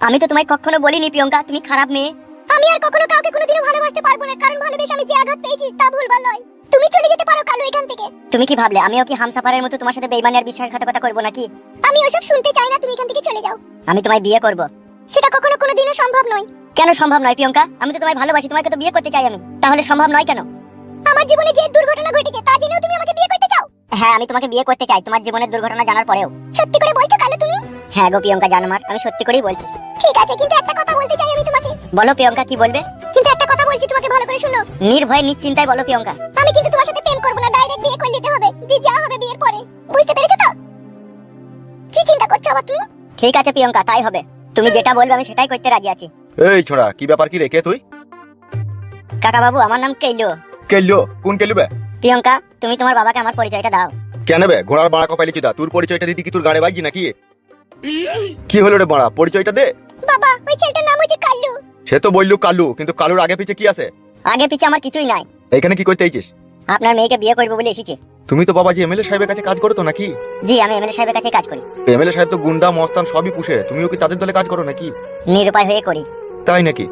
আমি তো তোমায় কখনো বলিনি প্রিয়ঙ্কা তুমি খারাপ মেয়ে। আমি আর কখনো কাউকে কোনোদিনও ভালোবাসতে পারবো না, কারণ ভালোবেসে আমি যে আঘাত পেয়েছি তা ভুলবার নয়। তুমি চলে যেতে পারো কালু এখান থেকে। তুমি কি ভাবলে আমিও কি হামসাফারের মতো তোমার সাথে বেঈমানি আর বিশ্বাসঘাতকতা করব নাকি? আমি ওসব শুনতে চাই না, তুমি এখান থেকে চলে যাও। আমি তোমায় বিয়ে করব। সেটা কখনো কোনোদিনও সম্ভব নয়। কেন সম্ভব নয় প্রিয়ঙ্কা? আমি তো তোমায় ভালোবাসি, তোমাকে তো বিয়ে করতে চাই আমি। তাহলে সম্ভব নয় কেন? আমার জীবনে যে দুর্ঘটনা ঘটেছে তা জেনেও তুমি আমাকে বিয়ে করতে চাও? হ্যাঁ, আমি তোমাকে বিয়ে করতে চাই তোমার জীবনের দুর্ঘটনা জানার পরেও। সত্যি করে বলছো কালু তুমি? হ্যাঁ গো প্রিয়ঙ্কা জানমার, আমি সত্যি করেই বলছি। ঠিক আছে, কিন্তু একটা কথা বলতে চাই আমি তোমাকে। বলো প্রিয়ঙ্কা, কি বলবে? কিন্তু একটা কথা বলছি, তোমাকে ভালো করে শুনো। নির্ভয়ে নিশ্চিন্তায় বলো প্রিয়ঙ্কা। আমি কিন্তু তোমার সাথে প্রেম করব না, ডাইরেক্ট বিয়ে করে নিতে হবে। যে যা হবে বিয়ের পরে, বুঝতে পেরেছো তো? কি চিন্তা করছো আবার তুমি? ঠিক আছে প্রিয়ঙ্কা, তাই হবে। তুমি যেটা বলবে আমি সেটাই করতে রাজি আছি। এই ছোড়া, কি ব্যাপার? কি রে, কে তুই? কাকা বাবু, আমার নাম কেইলো। কেল্লো? কোন কেল্লু বে? প্রিয়ঙ্কা, তুমি তোমার বাবাকে আমার পরিচয়টা দাও। কেন বে? ঘোড়ার বাড়া কপালি চুদা, তোর পরিচয়টা দিদি কি তোর গাড়ে বাজছি নাকি? কি হলো রে বাড়া, পরিচয়টা দে। বাবা, ওই ছেলেটার নাম হচ্ছে কাল্লু। সে তো বললু কালু, কিন্তু কালুর আগে পিছে কি আছে? আগে পিছে আমার কিছুই নাই। এখানে কি করতে আইছিস? আপনার মেয়েকে বিয়ে করবো বলে এসেছি। তুমি তো বাবাজি এমএলএ সাহেবের কাছে কাজ করো তো নাকি? জি, আমি এমএলএ সাহেবের কাছে কাজ করি। এমএলএ সাহেব তো গুন্ডা মস্তান সবই পুষে, তুমিও কি তাদের দলে কাজ করো নাকি? নিরুপায় হয়ে করি। তাই নাকি?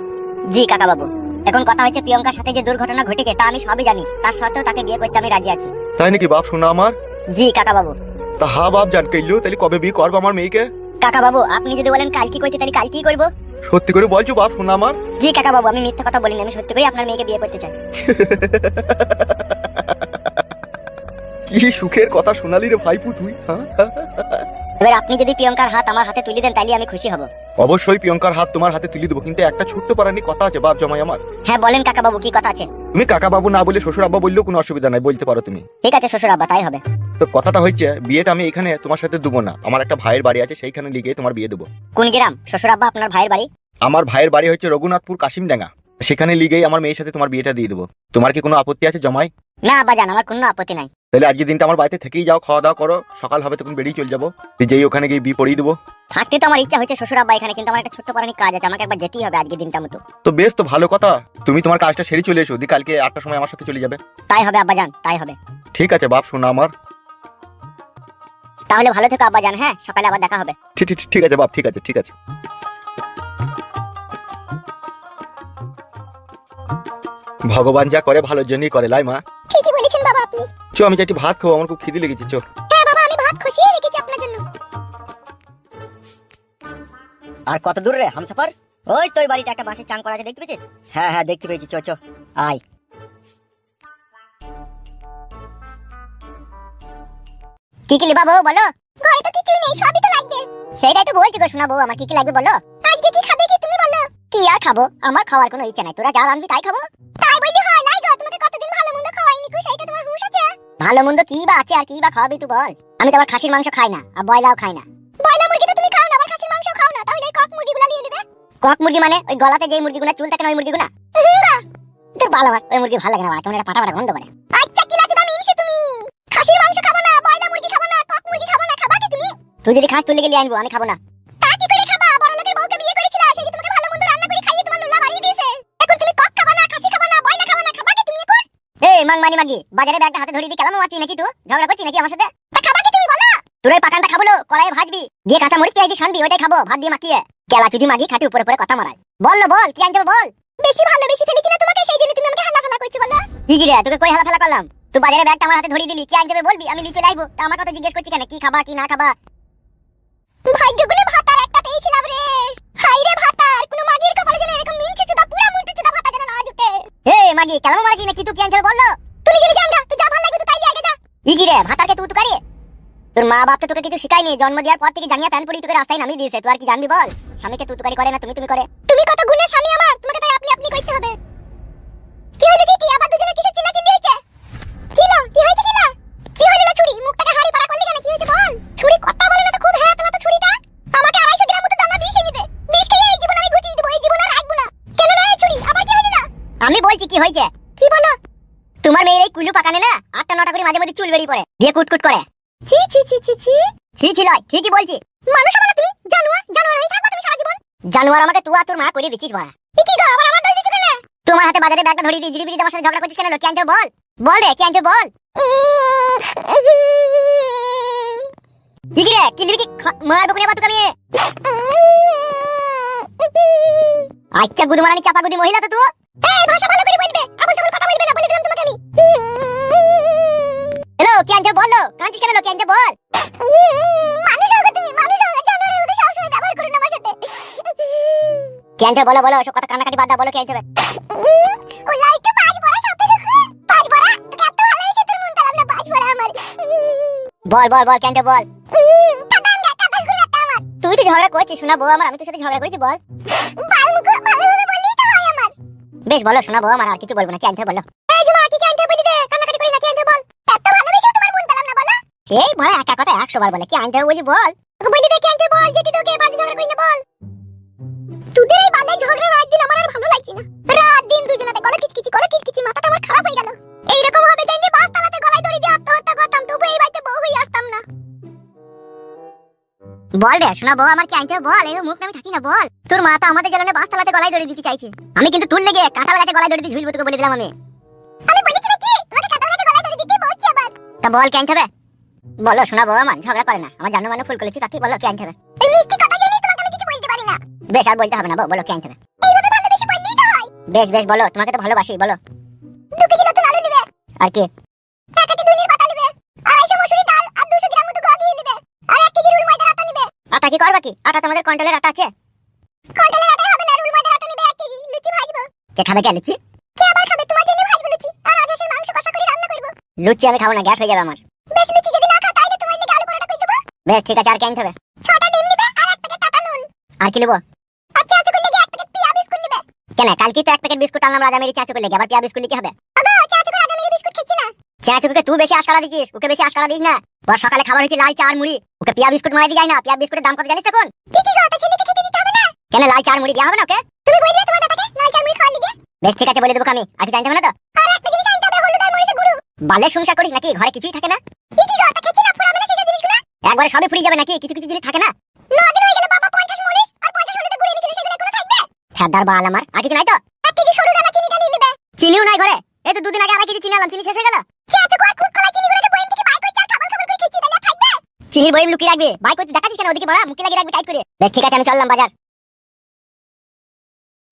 জি কাকা বাবু, এখন কথা হচ্ছে প্রিয়ঙ্কার সাথে যে দুর্ঘটনা ঘটেছে তা আমি সবই জানি, তার সত্ত্বেও তাকে বিয়ে করতে আমি রাজি আছি। তাই নাকি বাপ শোনা আমার? জি কাকা বাবু। তা হা বাপ জান কেল্লু, তাহলে কবে বিয়ে করবো আমার মেয়েকে? কাকা বাবু, আপনি যদি বলেন কাল কি করতে, তাহলে কাল কি করবো। সত্যি করে বলছো বাপ শোনা আমার? জি কাকা বাবু, আমি মিথ্যা কথা বলিনি, আমি সত্যি করে আপনার মেয়েকে বিয়ে করতে চাই। কি সুখের কথা শোনালি রে ভাইপু তুই, হ্যাঁ? এবার আপনি যদি প্রিয়ঙ্কার হাত আমার হাতে তুলে দেন তাহলে আমি খুশি হব। অবশ্যই প্রিয়ঙ্কার হাত তোমার হাতে তুলে দেবো, কিন্তু একটা ছোট্ট পারানি কথা আছে বাপ জমাই আমার। হ্যাঁ বলেন কাকা বাবু, কি কথা আছে? তুমি কাকা বাবু না বলে শ্বশুর আব্বা বললেও কোনো অসুবিধা নাই, বলতে পারো তুমি। ঠিক আছে শ্বশুর আব্বা, তাই হবে। তো কথাটা হচ্ছে, বিয়েটা আমি এখানে তোমার সাথে দেবো না, আমার একটা ভাইয়ের বাড়ি আছে, সেইখানে লিগে তোমার বিয়ে দেবো। কোন গ্রাম শ্বশুর আব্বা আপনার ভাইয়ের বাড়ি? আমার ভাইয়ের বাড়ি হচ্ছে রঘুনাথপুর কাশিমডাঙ্গা, সেখানে লিগেই আমার মেয়ের সাথে তোমার বিয়েটা দিয়ে দেবো। তোমার কি কোনো আপত্তি আছে জমাই? না আব্বা জান, আমার কোনো আপত্তি নাই। তাহলে আজকের দিনটা আমার বাড়িতে থেকেই যাও, খাওয়া দাওয়া করো, সকাল হবে তখন বেরিয়ে চলে যাবো, যেই ওখানে গিয়ে বিয়ে পড়িয়ে দেবো। থাকতে তো আমার ইচ্ছা হচ্ছে শ্বশুর আব্বা এখানে, কিন্তু আমার একটা ছোট্ট পারানি কাজ আছে, আমাকে একবার যেতেই হবে আজকের দিনটা মতো। তো বেশ, তো ভালো কথা, তুমি তোমার কাজটা সেরে চলে এসো, দি কালকে 8টার সময় আমার সাথে চলে যাবে। তাই হবে আব্বা জান, তাই হবে। ঠিক আছে বাপ শোনা আমার। তাহলে ভালো থেকো আব্বা জান, হ্যাঁ সকালে আবার দেখা হবে। ঠিক ঠিক ঠিক আছে বাপ, ঠিক আছে ঠিক আছে। ভগবান যা করে ভালোর জন্যই করে, লাই মা। ঠিকই বলেছেন বাবা আপনি। চো আমি চাইছি ভাত খাবো, আমার খুব খিদে লেগেছে, চো। হ্যাঁ বাবা, আমি ভাত খসিয়ে রেখেছি আপনার জন্য। আর কত দূর রে হামসাফার? ওই তো ওই বাড়িতে একটা বাঁশের চাং করা আছে, দেখতে পেয়েছিস? হ্যাঁ হ্যাঁ দেখতে পেয়েছি, চো চো আয়। কি কি লিবা বউ বলো? ঘরে তো কিছুই নেই, সবই তো লাগবে। সেটাই তো বলছি গো শোনা বউ, আমার কি কি লাগবে বলো। আজকে কি খাবে কি তুমি বলো? কি আর খাবো, আমার খাওয়ার কোনো ইচ্ছা নাই, তোরা যা রাঁধবি তাই খাবো। তাই বললি হয় লাই গো, তোমাকে কতদিন ভালো মন্দ খাওয়াইনি গো, সেইটা তোমার হুঁশ আছে? ভালো মন্দ কি বা আছে আর কি বা খাওয়াবি তুই বল। আমি তো আবার খাসির মাংস খাই না, আর বয়লাও খাই না। বয়লা মুরগি তো তুমি খাও না, আবার খাসির মাংস খাও না, তাহলে এই কক মুরগিগুলা নিয়ে নেবে। কক মুরগি মানে ওই গলাতে যে মুরগিগুলা চুল থাকে না, ওই মুরগিগুলা? তোর বাল আমার ওই মুরগি ভালো লাগে না, কেমন একটা পাটা পাটা গন্ধ করে। আচ্ছা কি লাচুদা মিনছে তুমি? খাসির মাংস খাবো না, বয়লা মুরগি খাবো না, কক মুরগি খাবো না, খাবা কি তুমি? তুই যদি খাস তুই লেগে লিয়ে আনবো, আমি খাবো না। তা কি করে খাবা? বড় লোকের বউকে বিয়ে করেছিলা, সেই যে তোমাকে ভালো মন্দ রান্না করে খাইয়ে তোমার লোলা বাড়িয়ে দিয়েছে। এখন তুমি কক খাবা না, খাসি খাবা না, বয়লা খাবা না, খাবা কি তুমি এখন? এই মাংমানি মাগি, বাজারে ব্যাগটা হাতে ধরিয়ে দি কেলামো আছি নাকি তুই? ঝগড়া করছিস নাকি আমার সাথে? তা খাবা কি তুমি বলো? তোর ওই পাকানটা খাবো, কড়াইয়ে ভাজবি, দিয়ে কাঁচা মরিচ পেঁয়াজ দিয়ে শানবি, ওইটাই খাবো ভাত দিয়ে মাখিয়ে। কেলা চুদি মাগি খাটি উপরে উপরে কথা মারায়। বল বল কি আনতে বল। বেশি ভালোবেসে ফেলেছি না তোমাকে, সেই জন্য তুমি আমাকে হালা ফালা করছো বলো। কি কি রে, তোকে কই হালা ফালা করলাম? তুই বাজারে ব্যাগটা আমার হাতে ধরিয়ে দিলি, কি আনতে বলবি, আমি লিচে লাইবো, তা আমার কথা জিজ্ঞেস করছিস কেন, কি খাবা কি না খাবা? ভাগ্যগুনে ভাতার একটা পেয়েছিলাম রে। হাই রে ভাতার, কোন মাগির কপালে যেন এরকম মিনচে চুদা পুরা মুন্টু চুদা ভাতা যেন না জুটে। হে মাগি কেলামো মারাছি নাকি, তুই কি আনতে বললো? তুই যদি জানগা, তুই যা ভালো লাগবে তুই তাই আগে যা। কি কি রে, ভাতারকে তুই তুকারি? তোর মা বাপ তো তোকে কিছু শিখায়নি, জন্ম দেওয়ার পর থেকে জানিয়া প্যান পরি তোকে রাস্তায় নামিয়ে দিয়েছে, তুই আর কি জানবি বল? স্বামীকে তুই তুকারি করে না, তুমি তুমি করে। তুমি কত গুণের স্বামী আমার, তোমাকে তাই আপনি আপনি কইতে হবে। কি হলো কি আবার দুজনে কিসের চিল্লাচিল্লি হয়েছে? কি হলো, কি হয়েছে কিলা? কি হলো না ছুরি মুখটাকে হাড়ি পাড়া করলি কেন, কি হয়েছে বল? ছুরি কথা বলে না তো, খুব হ্যাঁ তালা তো ছুরিটা। আমাকে 250 গ্রাম মতো দানা বিষ এনে দে, বিষ খেয়ে এই জীবন আমি গুছিয়ে দেব, এই জীবন আর রাখবো না। কেন লাই ছুরি, আবার কি হলো না? আমি বলছি কি হয়েছে, কি বলো? তোমার মেয়ের এই কুলু পাকানে না 8টা 9টা করে মাঝে মাঝে চুল বেরিয়ে পড়ে, দিয়ে কুটকুট করে। ছি ছি ছি ছি ছি ছি ছি লয়, ঠিকই বলছি। মানুষ আমাকে তুমি জানোয়ার, জানোয়ার হয়ে থাকবা তুমি সারা জীবন। জানোয়ার আমাকে তুই আর তোর মা করে দিছিস বড়া। কি গো আবার আমার দই দিছ কেন? তোমার হাতে বাজারে ব্যাগটা ধরিয়ে দিয়ে জিরিবিরি আমার সাথে ঝগড়া করছিস কেন, কি আনতে বল। বল রে কি আনতে বল। কি রে, কি লিবি কি মারবো কোনে বাতুক আমি? আচ্ছা গুদমারানি চাপা গুদি মহিলা তো তুই। এই ভাষা ভালো করে বলবে, আবল তাবল কথা বলবে না, বলে দিলাম তোমাকে আমি। হ্যালো কি আনতে বলো, কাঁদছিস কেন? কি আনতে বল। মানুষ হবে তুমি, মানুষ হবে, জানোয়ারের মতো সব সময় ব্যবহার করো না আমার সাথে। কি আনতে বলো, বলো সব কথা কান্নাকাটি বাদ দাও, বলো কি আনতে হবে। ও লাইট তো পাঁচ বড়া সাথে দেখো, পাঁচ বড়া তোকে এত ভালোবাসি তোর মন তালাম না, পাঁচ বড়া আমার। বল বল বল কি আনতে বল। তুই তো ঝগড়া করছিস শোনা বউ আমার, আমি তোর সাথে ঝগড়া করেছি বল। ভালোভাবে বললেই তো হয় আমার। বেশ বলো শোনা বউ আমার, আর কিছু বলবো না, কি আনতে বলো। এই জমা কি আনতে বলি দে, কান্নাকাটি করি না, কি আনতে বল। এত ভালোবেসে তোমার মন পেলাম না বলো। এই বড় একা কথা 100 বার বলে, কি আনতে বলি বল। তোকে বলি দে কি আনতে বল, যেটি তোকে বাজে ঝগড়া করি না বল। তোদের এই বাজে ঝগড়া রাত দিন আমার আর ভালো লাগছে না। রাত দিন দুজনাতে গলা কিচকিচি, মাথাটা আমার খারাপ হয়ে গেল। এইরকম হবে তাইলে বাসতলাতে গলায় দড়ি দিয়ে আত্মহত্যা করতাম, তবু এই বাড়িতে বউ হয়ে আসতাম না। বল রে শোনা বউ আমার, কি আনতে বল। এই মুখ আমি থাকি না বল। তোর মা তো আমাদের জ্বালানে বাসতলাতে গলায় দড়ি দিতে চাইছে, আমি কিন্তু তুল লেগে কাঁঠাল গাছে গলায় দড়ি দিয়ে ঝুলবো, তোকে বলে দিলাম আমি। আমি বলেছি নাকি তোমাকে কাঁঠাল গাছে গলায় দড়ি দিতে বলছি আবার। তা বল কি আনতে হবে বলো শোনা বউ আমার, ঝগড়া করে না, আমার জানো মানে ফুল করেছি কাকি, বলো কি আনতে হবে। এই মিষ্টি কথা জানি তোমাকে আমি কিছু বলতে পারি না। বেশ আর বলতে হবে না বউ, বলো কি আনতে হবে। এইভাবে ভালোবেসে বললেই তো হয়। বেশ বেশ বলো, তোমাকে তো ভালোবাসি, বলো। 2 কেজি নতুন আলু নেবে। আর কি? 1 কেজি দুনির পাতা নেবে। 250 মসুরি ডাল আর 200 গ্রাম মতো গোয়া ঘি নেবে। আর 1 কেজি রুল ময়দার আটা নেবে। আটা কি করবা কি? আটা তোমাদের কন্ট্রোলের আটা আছে। কন্ট্রোলের আটা হবে না, রুল ময়দার আটা নেবে 1 কেজি। লুচি ভাজবো। কে খাবে কে লুচি? কে আবার খাবে, তোমার জন্য ভাজবো লুচি। আর আদেশের মাংস কষা করে রান্না করব। লুচি আমি খাবো না, গ্যাস হয়ে যাবে আমার। বেশ লুচি যদি না খাও তাহলে তোমার লাগি আলু পরোটা করে দেব। বেশ ঠিক আছে, আর কি আনতে হবে? 6টা ডিম নেবে আর 1 প্যাকেট টাটা নুন। আর কি নেব? আচ্ছা আচ্ছা করে লাগি 1 প্যাকেট পিয়া বিস্কুট নেবে। কেন কালকে তো 1 প্যাকেট বিস্কুট আনলাম রাজামেরি চাচু করে লাগি, আবার পিয়া বিস্কুট কি হবে? আগো চাচু করে রাজামেরি বিস্কুট খাচ্ছি না। চাচুকে তুই বেশি আশকারা দিছিস, ওকে বেশি আশকারা দিস না। ওর সকালে খাবার হচ্ছে লাল চা আর মুড়ি, ওকে পিয়া বিস্কুট মাই দি যায় না। পিয়া বিস্কুটের দাম কত জানিস এখন? ঠিকই কথা, ছেলেকে খেতে দিতে হবে না। কেন লাল চা আর মুড়ি দেওয়া হবে না ওকে? তুমি বলবে তোমার বেটাকে লাল চা আর মুড়ি খাওয়ার লিগে। বেশ ঠিক আছে বলে দেবো আমি, আর কি জানতে হবে না তো? আর একটা জিনিস আনতে হবে, হলুদ আর মরিচের গুঁড়ো। বালে সংসার করিস নাকি, ঘরে কিছুই থাকে না? ঠিকই কথা, খেছি না ফুরাবে না সেসব জিনিসগুলো। একবারে সবই ফুরিয়ে যাবে নাকি, কিছু কিছু জিনিস থাকে না? 9 দিন হয়ে গেল বাবা 50 মরিচ আর 50 হলুদের গুঁড়ো এনেছিল, সেগুলো কোনো থাকবে? ফেদার বাল আমার, আর কিছু নাই তো? 1 কেজি সরু দানা চিনি ডালি নেবে। চিনিও নাই ঘরে? এই তো 2 দিন আগে 2.5 কেজি চিনি আনলাম, চিনি শেষ হয়ে গেল। চাচু কত খুব কলা চিনিগুলোকে বইম থেকে বাই করে চার খাবার খাবার করে খেয়েছি, ডালিয়া থাকবে? চিনির বইম লুকিয়ে রাখবে, বাই করতে দেখাচ্ছিস কেন? ওদিকে বড়া মুখে লাগিয়ে রাখবি টাইট করে। বেশ ঠিক আছে আমি চললাম বাজার।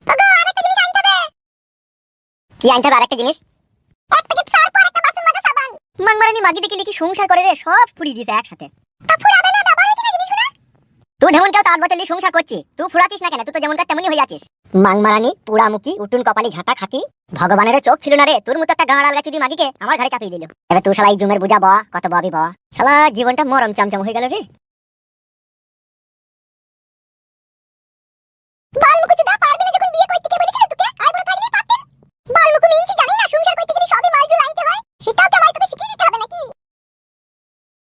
ওগো আরেকটা জিনিস আনতে হবে। কি আনতে হবে আরেকটা জিনিস? 1 প্যাকেট সার্ফ আর একটা বাসন মাজা সাবান। মাংমারানি মাগি দেখি লিখি সংসার করে রে, সব ফুরিয়ে দিতে একসাথে। তা ফুরাবে না, ব্যবহার হচ্ছে না জিনিসগুলো। তুই যেমন কেউ 8 বছর লিয়ে সংসার করছি, তুই ফুরাতিস না কেন? তুই তো যেমনকার তেমনই হয়ে যাচ্ছিস। মাংমারানি পুড়ামুখী উটুন কপালি ঝাঁটা খাকি, ভগবানের চোখ ছিল না রে তোর মতো একটা গাঁড়াল গাছুদি মাগিকে আমার ঘরে চাপিয়ে দিল। এবার তুই শালা এই জুমের বুঝা ব, কত ববি ব, শালা জীবনটা মরম চমচম হয়ে গেল রে।